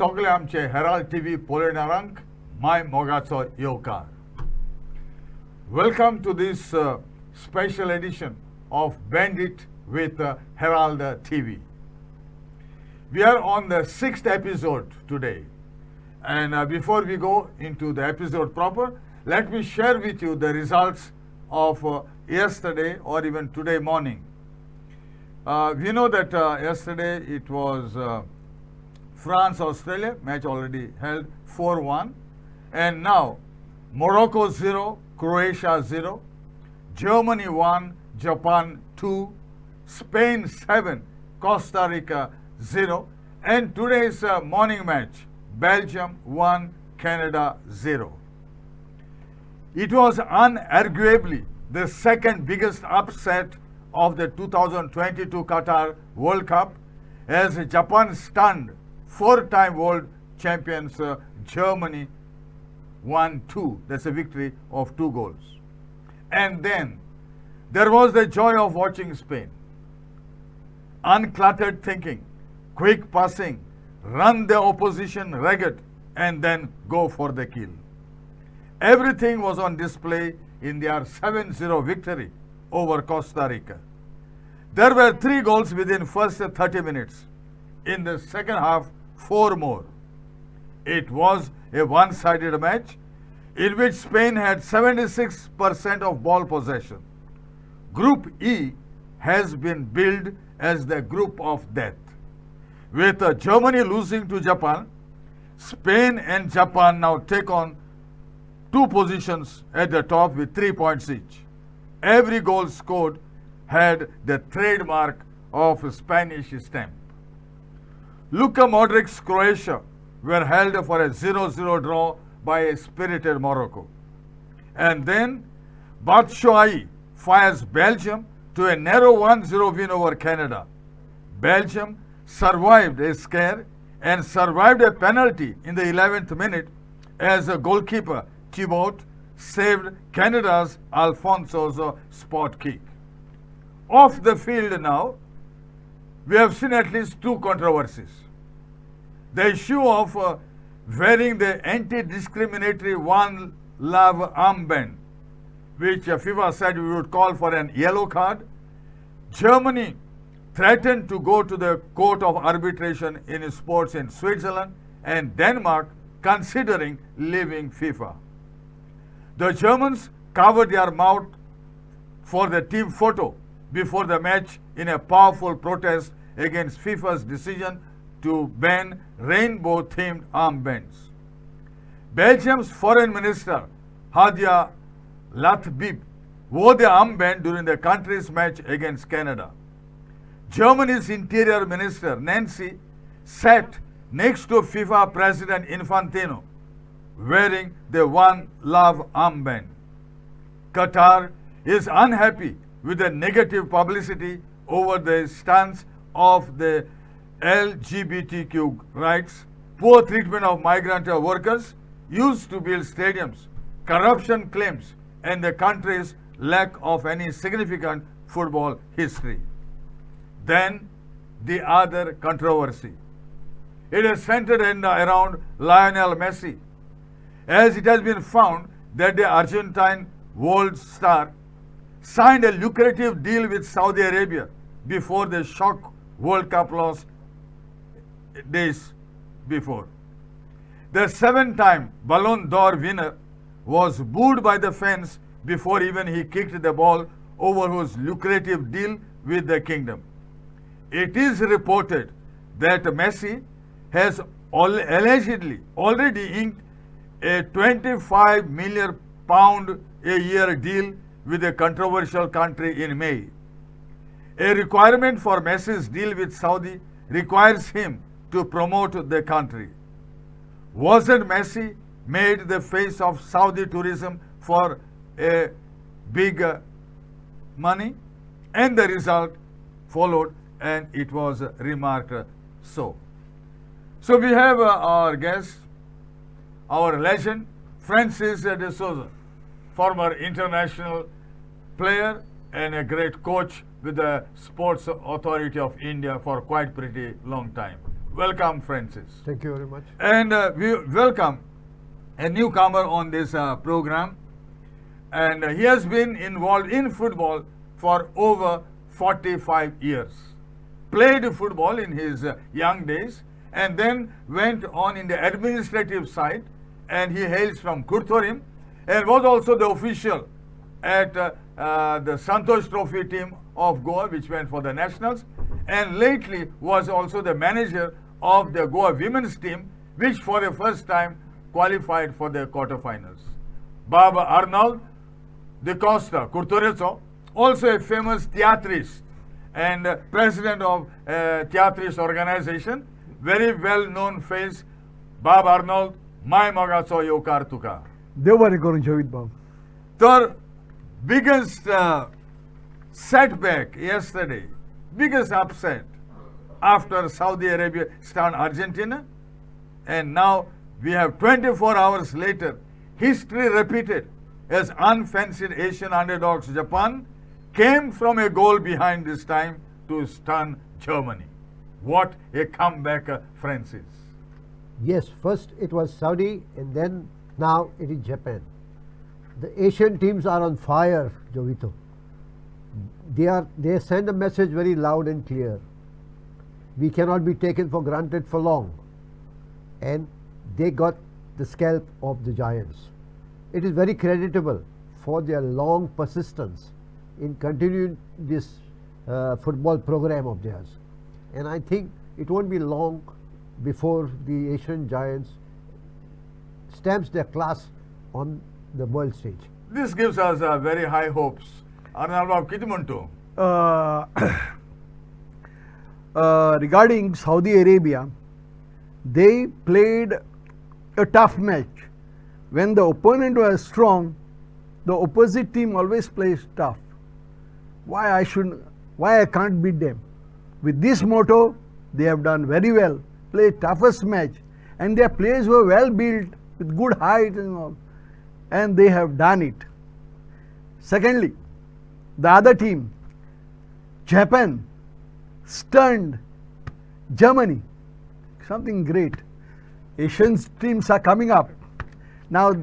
सगळे आमचे Herald TV पळयणाऱ्यांक my मोगाचो येवकार. Welcome to this special edition of Bandit with Herald TV. We are on the 6th episode today. And before we go into the episode proper, let me share with you the results of yesterday or even today morning. We know that yesterday it was France-Australia, match already held 4-1. And now Morocco 0, Croatia 0, Germany 1, Japan 2, Spain 7, Costa Rica 0, and today's morning match, Belgium 1, Canada 0. It was unarguably the second biggest upset of the 2022 QATAR World Cup as Japan stunned four-time world champions Germany 1-2. That's a victory of 2 goals. And then there was the joy of watching Spain. Uncluttered thinking, quick passing, run the opposition ragged, and then go for the kill. Everything was on display in their 7-0 victory over Costa Rica. There were 3 goals within first 30 minutes. In the second half, 4 more. It was a one-sided match in which Spain had 76% of ball possession. Group E has been billed as the group of death. With Germany losing to Japan, Spain and Japan now take on 2 positions at the top with 3 points each. Every goal scored had the trademark of a Spanish stamp. Luka Modric's Croatia were held for a 0-0 draw by a spirited Morocco. And then Batshuayi fires Belgium to a narrow 1-0 win over Canada. Belgium survived a scare and survived a penalty in the 11th minute as a goalkeeper Thibaut saved Canada's Alphonso's spot kick. Off the field now, we have seen at least 2 controversies. The issue of wearing the anti-discriminatory One Love armband, which FIFA said we would call for an yellow card. Germany threatened to go to the court of arbitration in sports in Switzerland, and Denmark considering leaving FIFA. The Germans covered their mouth for the team photo before the match in a powerful protest against FIFA's decision to ban rainbow-themed armbands. Belgium's foreign minister, Hadia Lathbib, wore the armband during the country's match against Canada. Germany's interior minister, Nancy, sat next to FIFA President Infantino, wearing the One Love armband. Qatar is unhappy with the negative publicity over the stance of the LGBTQ rights, poor treatment of migrant workers used to build stadiums, corruption claims, and the country's lack of any significant football history. Then the other controversy. It is centered around Lionel Messi, as it has been found that the Argentine world star signed a lucrative deal with Saudi Arabia before the shock World Cup loss days before. The 7-time Ballon d'Or winner was booed by the fans before even he kicked the ball over his lucrative deal with the kingdom. It is reported that Messi has allegedly already inked a £25 million a year deal with a controversial country in May. A requirement for Messi's deal with Saudi requires him to promote the country. Wasn't Messi made the face of Saudi tourism for a big money? And the result followed, and it was remarked so. So we have our guest, our legend, Francis de Souza, former international player and a great coach with the Sports Authority of India for quite pretty long time. Welcome, Francis. Thank you very much. And we welcome a newcomer on this program. And he has been involved in football for over 45 years. Played football in his young days and then went on in the administrative side, and he hails from Kurthorim and was also the official at the Santosh Trophy team of Goa, which went for the nationals, and lately was also the manager of the Goa women's team, which for the first time qualified for the quarterfinals. Baba Arnaldo Costa Football, also a famous theatrist and president of theatrist organization, very well known face. Baba Arnaldo, my magaso yokar tuka. देव करून Jovito Babu. The biggest setback yesterday, biggest upset after Saudi Arabia stunned Argentina, and now we have 24 hours later, history repeated as unfancied Asian underdogs Japan came from a goal behind this time to stun Germany. What a comeback, Francis. Yes, first it was Saudi and then now it is Japan. The Asian teams are on fire, Jovito. They send a message very loud and clear. We cannot be taken for granted for long. And they got the scalp of the giants. It is very creditable for their long persistence in continuing this football program of theirs. And I think it won't be long before the Asian giants stamps their class on the world stage. This gives us very high hopes. Arnaldo Kitimuntu. Regarding Saudi Arabia, they played a tough match. When the opponent was strong, the opposite team always plays tough. Why I can't beat them? With this motto, they have done very well. Played toughest match, and their players were well built with good height and all, and they have done it. Secondly, the other team, Japan, stunned Germany. Something great. Asian teams are coming up. Now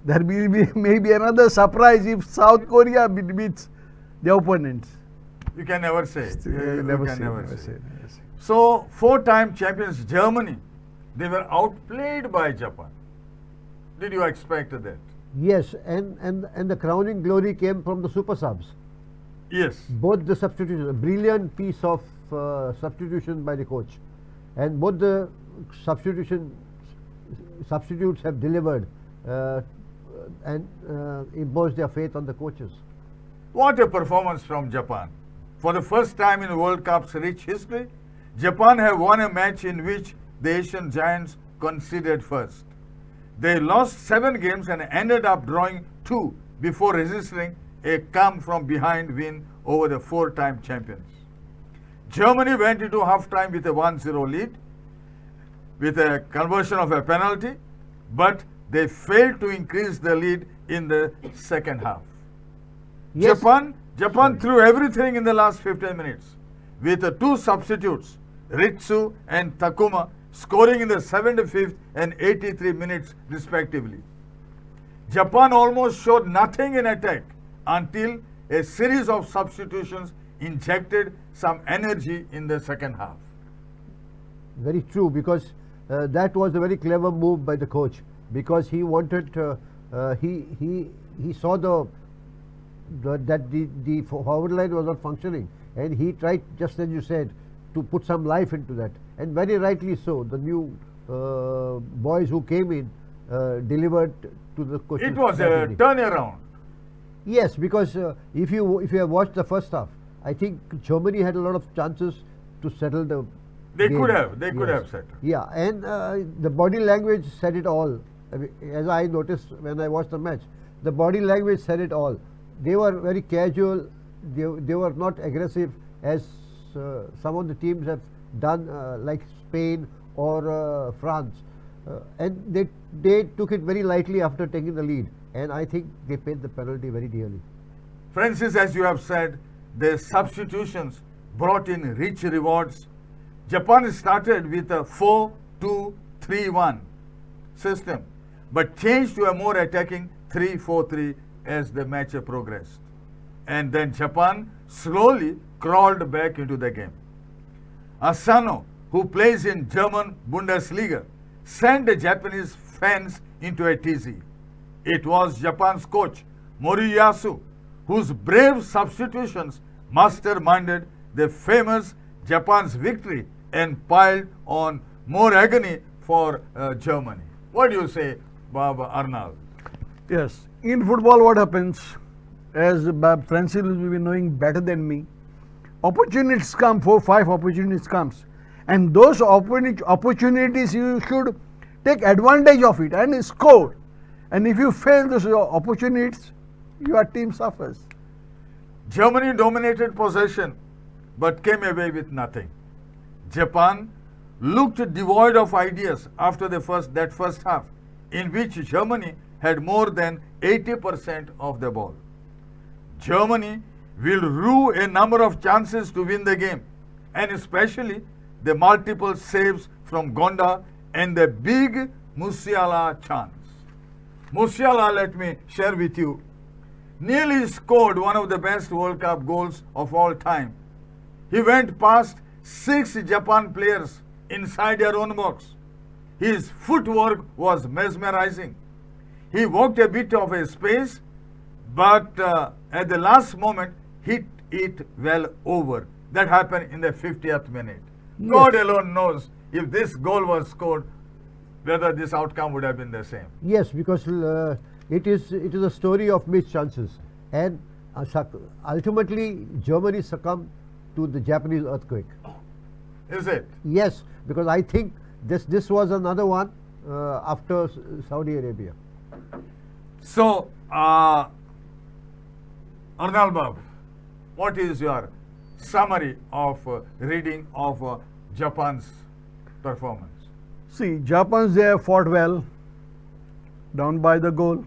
there will be maybe another surprise if South Korea beats the opponents. You can never say. You Never can say, never never say. say, never say. So, four-time champions Germany, they were outplayed by Japan. Did you expect that? Yes, and the crowning glory came from the super subs. Yes. Both the substitutions, a brilliant piece of substitution by the coach, and both the substitutes have delivered and imposed their faith on the coaches. What a performance from Japan. For the first time in World Cup's rich history, Japan have won a match in which the Asian giants conceded first. They lost 7 games and ended up drawing 2 before registering a come-from-behind win over the 4-time champions. Germany went into half-time with a 1-0 lead with a conversion of a penalty, but they failed to increase the lead in the second half. Yes. Japan threw everything in the last 15 minutes with the 2 substitutes, Ritsu and Takuma, scoring in the 75th and 83 minutes respectively. Japan almost showed nothing in attack until a series of substitutions injected some energy in the second half. Very true, because that was a very clever move by the coach, because he wanted he saw that the forward line was not functioning, and he tried, just as you said, to put some life into that, and very rightly so. The new boys who came in delivered to the coach. It was a turnaround. Yes, because if you have watched the first half, I think Germany had a lot of chances to settle the They game. could have settled. Yeah, and the body language said it all. I mean, as I noticed when I watched the match, the body language said it all. They were very casual. They were not aggressive as some of the teams have done, like Spain or France, and they took it very lightly after taking the lead. And I think they paid the penalty very dearly. Francis, as you have said, the substitutions brought in rich rewards. Japan started with a 4-2-3-1 system, but changed to a more attacking 3-4-3 as the match progressed. And then Japan slowly crawled back into the game. Asano, who plays in German Bundesliga, sent the Japanese fans into a tizzy. It was Japan's coach, Moriyasu, whose brave substitutions masterminded the famous Japan's victory and piled on more agony for Germany. What do you say, Baba Arnaldo? Yes, in football what happens, as Francis will be knowing better than me, opportunities come, 4-5 opportunities comes, and those opportunities you should take advantage of it and score. And if you fail those opportunities, your team suffers. Germany dominated possession but came away with nothing. Japan looked devoid of ideas after that first half, in which Germany had more than 80% of the ball. Germany will rue a number of chances to win the game, and especially the multiple saves from Gonda and the big Musiala chance. Musiala, let me share with you, nearly scored one of the best World Cup goals of all time. He went past 6 Japan players inside their own box. His footwork was mesmerizing. He walked a bit of a space, but at the last moment hit it well over. That happened in the 50th minute. Yes. God alone knows if this goal was scored, whether this outcome would have been the same. Yes, because it is a story of missed chances, and ultimately Germany succumbed to the Japanese earthquake. Is it? Yes, because I think this was another one after Saudi Arabia. So, Arnaldo, what is your summary of reading of Japan's performance? See, Japan's they have fought well, down by the goal,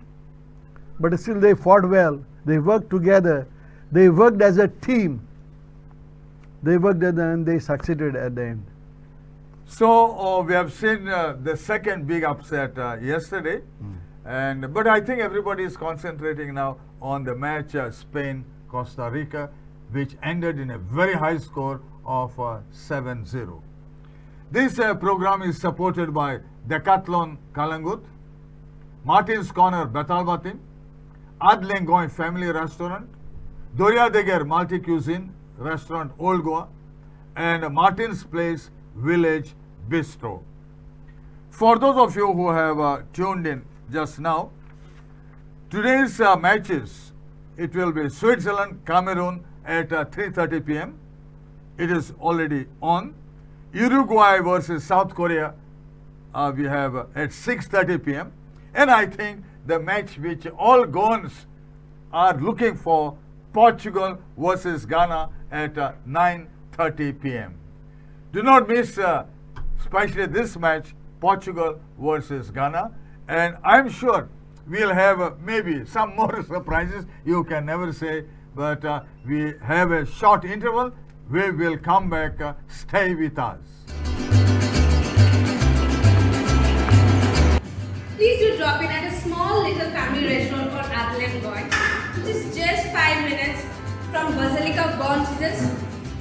but still they fought well. They worked together. They worked as a team. They worked and they succeeded at the end. So we have seen the second big upset yesterday, but I think everybody is concentrating now on the match Spain-Costa Rica, which ended in a very high score of 7-0. This program is supported by Decathlon Kalangut, Martin's Corner Betalbatin, Adlengoy Family Restaurant, Doria Deger Multi Cuisine Restaurant Old Goa, and Martin's Place Village Bistro. For those of you who have tuned in just now, today's matches, it will be Switzerland, Cameroon at 3:30 p.m. It is already on. Uruguay versus South Korea, we have at 6:30 p.m. And I think the match which all Goans are looking for, Portugal versus Ghana at 9:30 p.m. Do not miss, especially this match, Portugal versus Ghana. And I'm sure we'll have maybe some more surprises. You can never say, but we have a short interval. We will come back. Stay with us. Please do drop in at a small little family restaurant called Adlengoy, which is just 5 minutes from Basilica of Born Jesus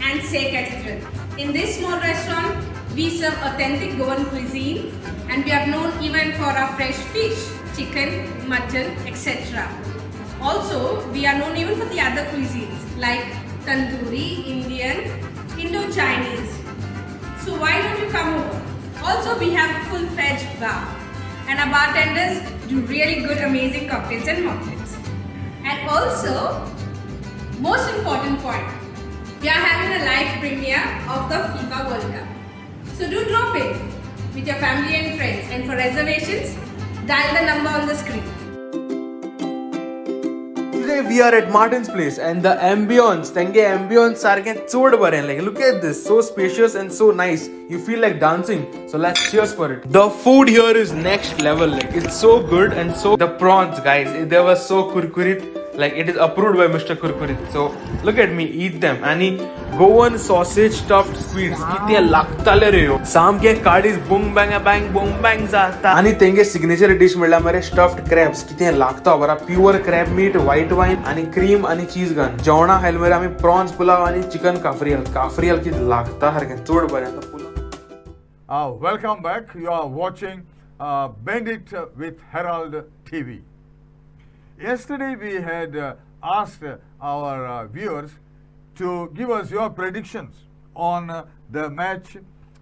and Say Cathedral. In this small restaurant, we serve authentic Goan cuisine, and we are known even for our fresh fish, chicken, mutton, etc. Also, we are known even for the other cuisines like tandoori, Indian, Indo-Chinese. So why don't you come over? Also, we have a full-fledged bar, and our bartenders do really good, amazing cocktails and mocktails. And also, most important point, we are having a live premiere of the FIFA World Cup. So do drop in with your family and friends, and for reservations, dial the number on the screen. Today we are at Martin's Place, and the ambience sarke chod bare. Like, look at this, so spacious and so nice. You feel like dancing. So let's cheers for it. The food here is next level. Like, it's so good, and so the prawns, guys, they were so kurkurit. like it is approved by Mr. Kurkuri. So look at me, eat them. आणि Goan sausage stuffed squids किती लागताले रे ह्यो. सामके काडीस बुंग bag जाता. आणि तेंगे signature dish म्हणल्यार मरे स्टफ्ड क्रॅब्स किती लागता बरा. Pure crab meat, white wine आणि क्रीम आणि चीज घान. जेवणा खायला मरे आम्ही प्रॉन्स पुलाव आणि चिकन काफ्रियल किती लागता सारखें चड बरें आता pulao. Welcome back. You are watching Bend It with Herald TV. Yesterday we had asked our viewers to give us your predictions on the match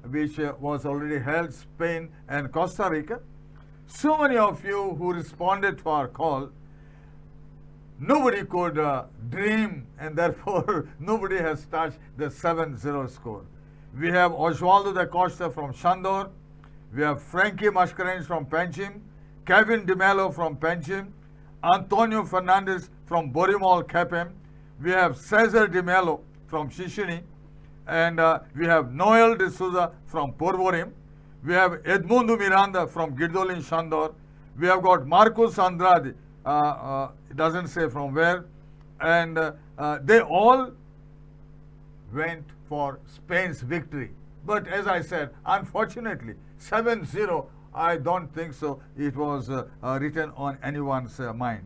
which was already held, Spain and Costa Rica. So many of you who responded to our call, nobody could dream, and therefore nobody has touched the 7-0 score. We have Osvaldo Costa from Shandor, we have Frankie Mascarenhas from Panjim, Kevin De Mello from Panjim, Antonio Fernandez from Borimol Kepem, we have Cesar De Mello from Shishini, and we have Noel De Souza from Porvorim, we have Edmundo Miranda from Girdolin Shandor, we have got Marcos Andrade, it doesn't say from where, and they all went for Spain's victory. But as I said, unfortunately, 7-0, I don't think so it was written on anyone's mind.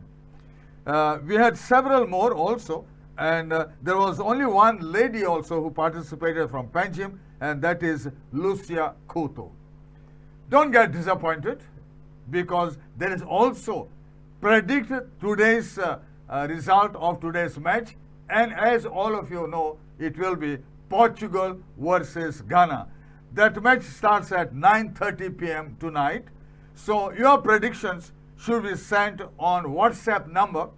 We had several more also, and there was only one lady also who participated from Panjim, and that is Lucia Couto. Don't get disappointed, because there is also predict today's result of today's match, and as all of you know, it will be Portugal versus Ghana. That match starts at 9:30 p.m. tonight. So your predictions should be sent on WhatsApp number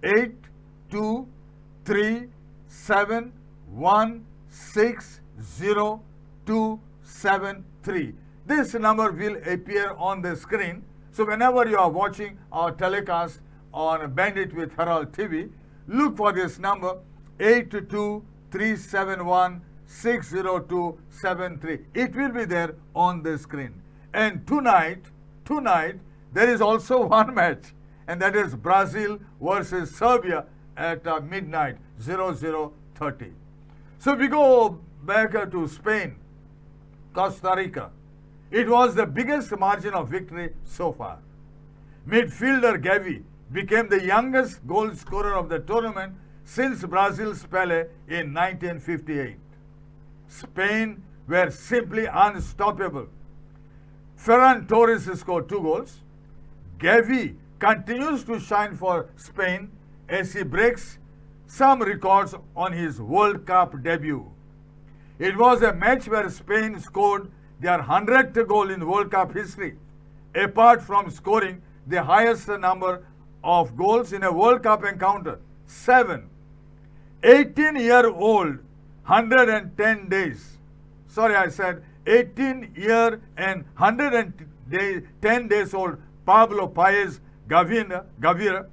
8237160273. This number will appear on the screen. So whenever you are watching our telecast on Bandit with Herald TV, look for this number 8237160273. It will be there on the screen. And tonight there is also one match, and that is Brazil versus Serbia at midnight 00:30. So we go back to Spain, Costa Rica. It was the biggest margin of victory so far. Midfielder Gavi became the youngest goal scorer of the tournament since Brazil's Pelé in 1958. Spain were simply unstoppable. Ferran Torres scored 2 goals. Gavi continues to shine for Spain as he breaks some records on his World Cup debut. It was a match where Spain scored their 100th goal in World Cup history, apart from scoring the highest number of goals in a World Cup encounter, 7. 18-year-old, 110 days. Sorry, I said 18-year and 110 days old Pablo Paez Gavira.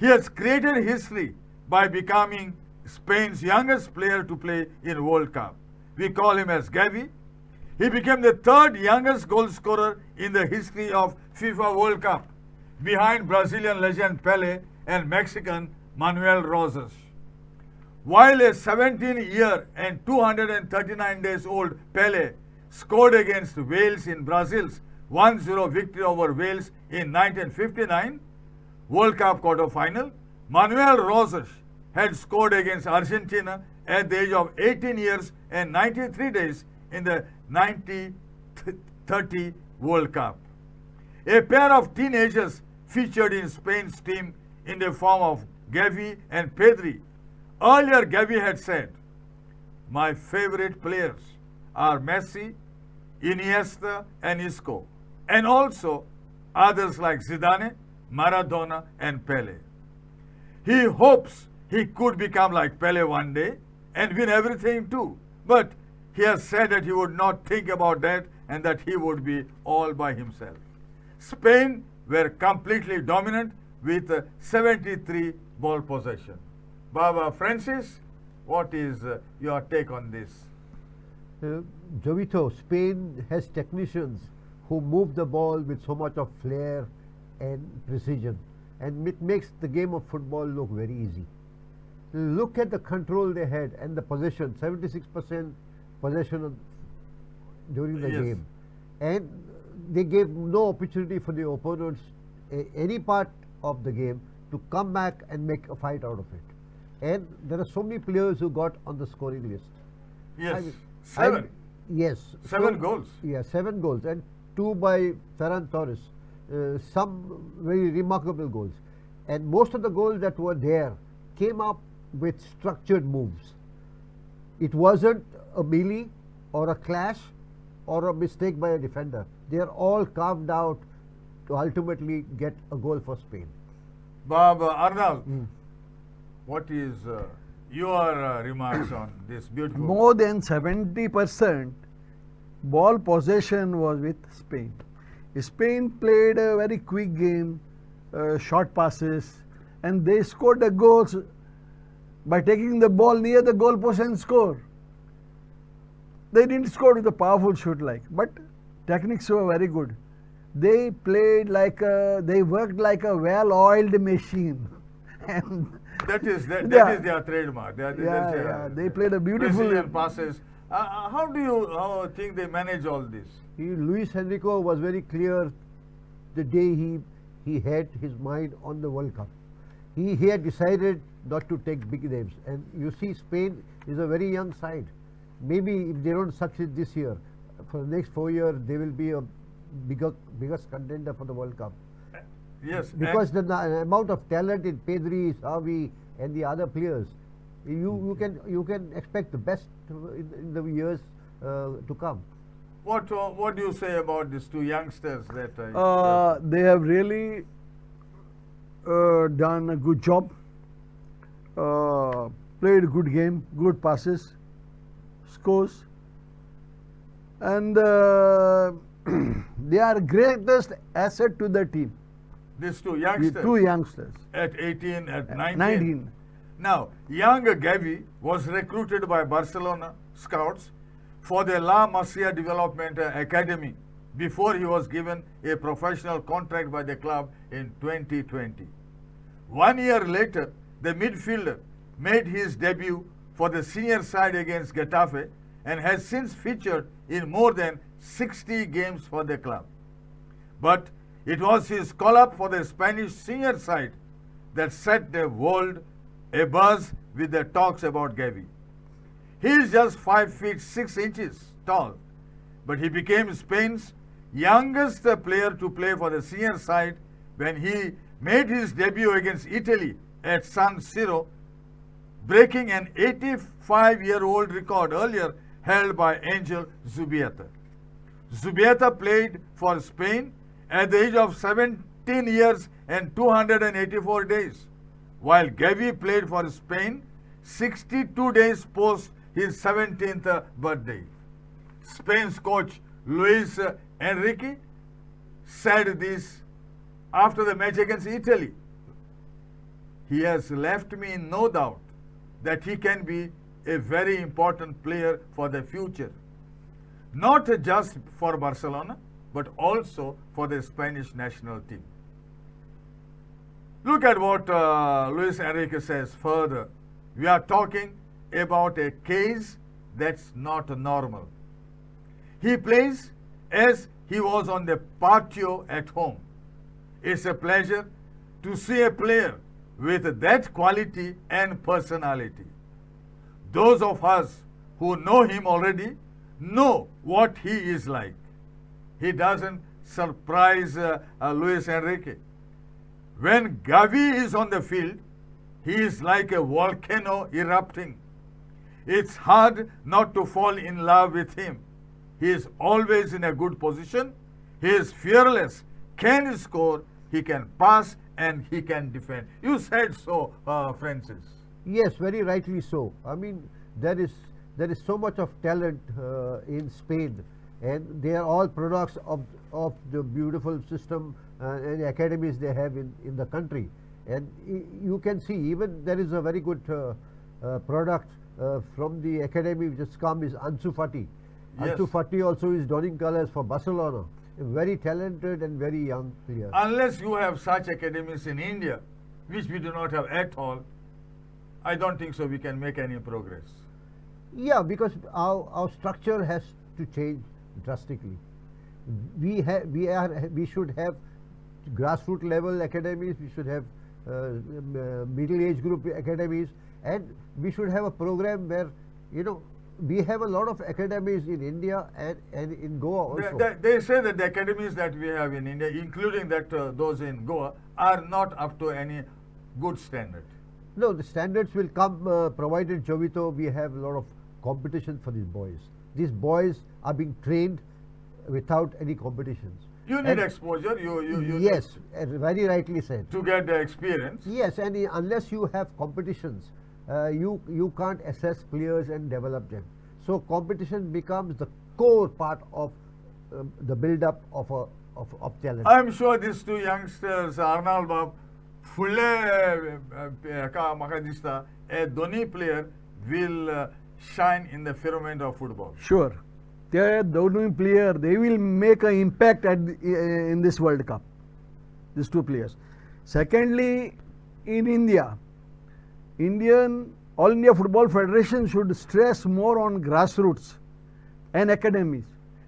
He has created history by becoming Spain's youngest player to play in World Cup. We call him as Gavi. He became the 3rd youngest goal scorer in the history of FIFA World Cup, behind Brazilian legend Pelé and Mexican Manuel Rosas. While a 17-year and 239 days old Pelé scored against Wales in Brazil's 1-0 victory over Wales in 1959 World Cup quarter-final, Manuel Rosas had scored against Argentina at the age of 18 years and 93 days in the 1930 World Cup. A pair of teenagers featured in Spain's team in the form of Gavi and Pedri. Earlier, Gavi had said, "My favorite players are Messi, Iniesta, and Isco, and also others like Zidane, Maradona, and Pelé." He hopes he could become like Pelé one day and win everything too. But he has said that he would not think about that and that he would be all by himself. Spain were completely dominant with 73 ball possession. Baba Francis, what is your take on this? Jovito, Spain has technicians who move the ball with so much of flair and precision, and it makes the game of football look very easy. Look at the control they had and the possession, 76% possession during the Yes. game, and they gave no opportunity for the opponents any part of the game to come back and make a fight out of it. And there are so many players who got on the scoring list. Yes. I mean- Seven. Yes. 7 goals. Yeah, 7 goals, and 2 by Ferran Torres. Some very remarkable goals. And most of the goals that were there came up with structured moves. It wasn't a melee or a clash or a mistake by a defender. They are all carved out to ultimately get a goal for Spain. Bob, Arnaldo, what is your remarks on this beautiful? More than 70% ball possession was with Spain. Spain played a very quick game, short passes, and they scored the goals by taking the ball near the goalpost and score. They didn't score with a powerful shoot but techniques were very good. They played they worked like a well-oiled machine. And That is Yeah. their trademark. they played a beautiful Brazilian passes. How do you think they manage all this? Luis Enrico was very clear the day he had his mind on the World Cup. He had decided not to take big names, and you see Spain is a very young side. Maybe if they don't succeed this year, for the next 4 years they will be a biggest contender for the World Cup. Yes, Because the amount of talent in Pedri, Xavi, and the other players, you can expect the best in the years to come. what do you say about these two youngsters that? They have really done a good job. Played a good game, good passes, scores, and they are greatest asset to the team. These two The youngsters. two youngsters. At 18, at 19. 19. Now, young Gavi was recruited by Barcelona scouts for the La Masia Development Academy before he was given a professional contract by the club in 2020. 1 year later, the midfielder made his debut for the senior side against Getafe and has since featured in more than 60 games for the club. But it was his call-up for the Spanish senior side that set the world abuzz with the talks about Gavi. He is just 5 feet 6 inches tall, but he became Spain's youngest player to play for the senior side when he made his debut against Italy at San Siro, breaking an 85-year-old record earlier held by Angel Zubieta. Zubieta played for Spain at the age of 17 years and 284 days, while Gavi played for Spain 62 days post his 17th birthday. Spain's coach Luis Enrique said this after the match against Italy. He has left me in no doubt that he can be a very important player for the future, not just for Barcelona, but also for the Spanish national team. Look at what Luis Enrique says further. We are talking about a case that's not normal. He plays as he was on the patio at home. It's a pleasure to see a player with that quality and personality. Those of us who know him already know what he is like. He doesn't surprise Luis Enrique. When Gavi is on the field, he is like a volcano erupting. It's hard not to fall in love with him. He is always in a good position. He is fearless, can score, he can pass, and he can defend. You said so, Francis. Yes, very rightly so. I mean, there is so much of talent in Spain, and they are all products of the beautiful system and academies they have in the country. And you can see even there is a very good product from the academy which has come is Ansu Fati. Yes. Ansu Fati also is donning colors for Barcelona. very talented and very young players. Unless you have such academies in India, which we do not have at all, I don't think so we can make any progress. Yeah, because our structure has to change drastically. We should have grassroots level academies. We should have middle age group academies, and we should have a program where, we have a lot of academies in India and in Goa also. They say that the academies that we have in India, including that those in Goa, are not up to any good standard. No, the standards will come provided, Jovito, we have a lot of competition for these boys. These boys are being trained without any competitions. You need exposure. You yes, very rightly said. to get the experience. Yes, and unless you have competitions, you can't assess players and develop them. So competition becomes the core part of the build-up of talent. I'm sure these two youngsters, Arnaldo, fulle maka dista, a Dhoni player will shine in the firmament of football. Sure. They are dominant player. They will make an impact in this World Cup. These two players. Secondly, in India, All India Football Federation should stress more on grassroots and academies.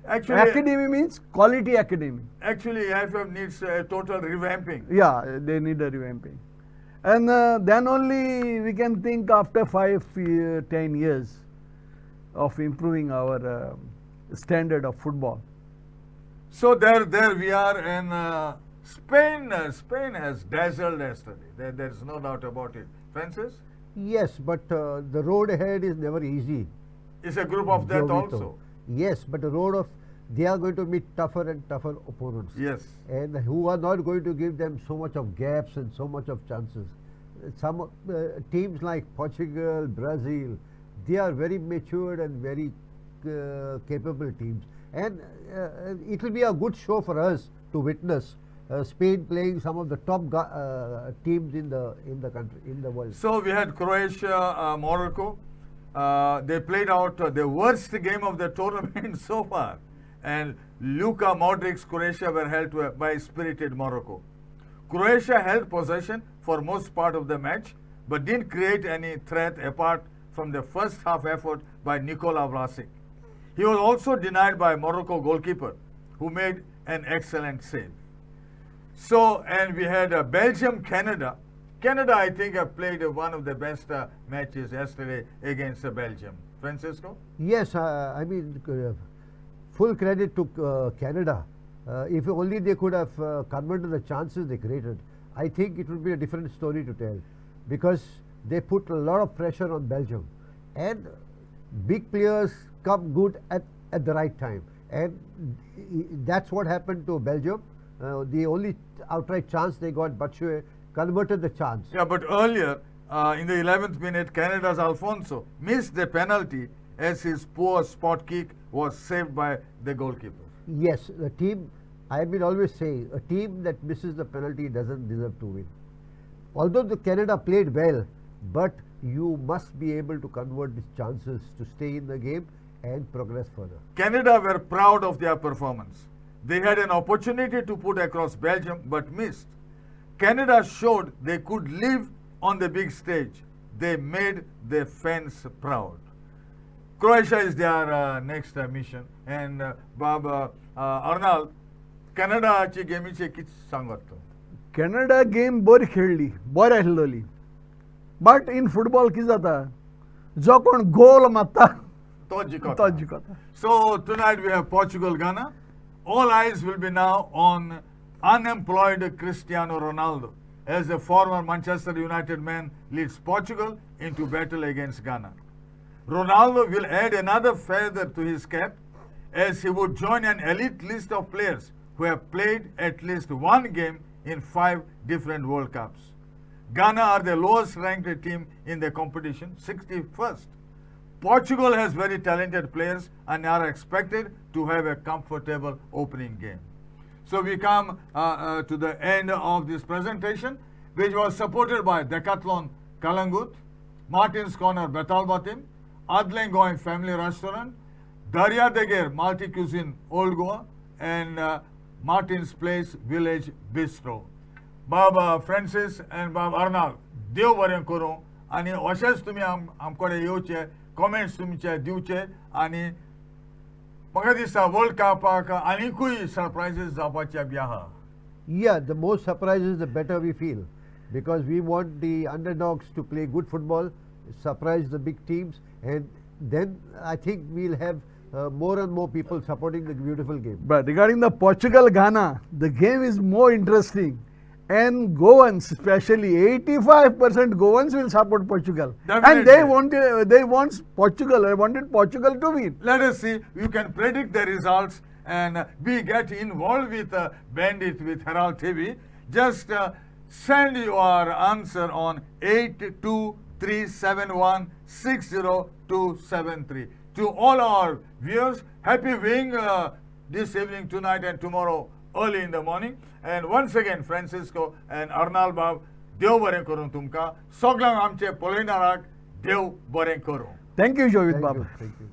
Actually, Academy means quality academy. Actually, IFF needs a total revamping. Yeah, they need a revamping. And then only we can think after 10 years of improving our standard of football. So there we are in Spain. Spain has dazzled yesterday. There's no doubt about it. Francis, Yes, but the road ahead is never easy. it's a group of death Jovito. also. Yes, but they are going to meet tougher and tougher opponents. Yes. And who are not going to give them so much of gaps and so much of chances. Some teams like Portugal, Brazil, they are very matured and very capable teams. And it will be a good show for us to witness Spain playing some of the top teams in the country, in the world. So we had Croatia, Morocco. They played out the worst game of the tournament so far. And Luka Modric's Croatia were held by spirited Morocco. Croatia held possession for most part of the match, but didn't create any threat apart from the first half effort by Nikola Vlasic. He was also denied by Morocco goalkeeper, who made an excellent save. So, and we had Belgium-Canada. Canada, I think, played one of the best matches yesterday against Belgium. Francisco? Yes, I mean, full credit to Canada. If only they could have converted the chances they created, I think it would be a different story to tell, because they put a lot of pressure on Belgium, and big players come good at the right time, and that's what happened to Belgium. The only outright chance they got, Batshuayi converted the chance. Yeah, but earlier, in the 11th minute, Canada's Alfonso missed the penalty as his poor spot kick was saved by the goalkeeper. Yes, the team, I have been always saying, a team that misses the penalty doesn't deserve to win. Although the Canada played well, but you must be able to convert these chances to stay in the game and progress further. Canada were proud of their performance. They had an opportunity to put across Belgium but missed. Canada showed they could live on the big stage. They made their fans proud. Croatia is their next mission. And Arnald, Canadaची गेमीचे किती सांगत? Canada game बरी खेळली, बरें खेळलोली. But in football कितें जाता, जो कोण गोल मारता तो जिखता. तो जिखता. So tonight we have Portugal-Ghana. All eyes will be now on unemployed Cristiano Ronaldo, as the former Manchester United man leads Portugal into battle against Ghana. Ronaldo will add another feather to his cap, as he would join an elite list of players who have played at least one game in 5 different World Cups. Ghana are the lowest ranked team in the competition, 61st. Portugal has very talented players and are expected to have a comfortable opening game. So we come to the end of this presentation, which was supported by Decathlon Kalangut, Martin's Corner Betalbatim, Adlengoy Family Restaurant, Darya Deger Multi Cuisine Old Goa, and Martin's Place Village Bistro. Baba Francis and Baba Arnaldo, देव बरें करूं आनी अशेंच तुमी आमकडे येवचे comments तुमचे दिवचे आनी म्हाका दिसता वर्ल्ड कपाक आनीकूय सरप्रायजीस जावपाचे बी आहा. Yeah, the more surprises, the better we feel, because we want the underdogs to play good football, surprise the big teams, and then I think we'll have more and more people supporting the beautiful game. But regarding the Portugal-Ghana, the game is more interesting. And Goans, especially 85% Goans will support Portugal. Definitely. And they want Portugal. They wanted Portugal to win. Let us see. You can predict the results and we get involved with Bandit with Herald TV. Just send your answer on 823716023. To all our viewers, happy viewing this evening, tonight and tomorrow early in the morning. And once again, Francisco and Arnaldo, देव बरें करूं तुमकां सगळ्यांक आमचे पळयणाराक देव बरें करूं. Thank you, Jovito Thank Baba. you, thank you.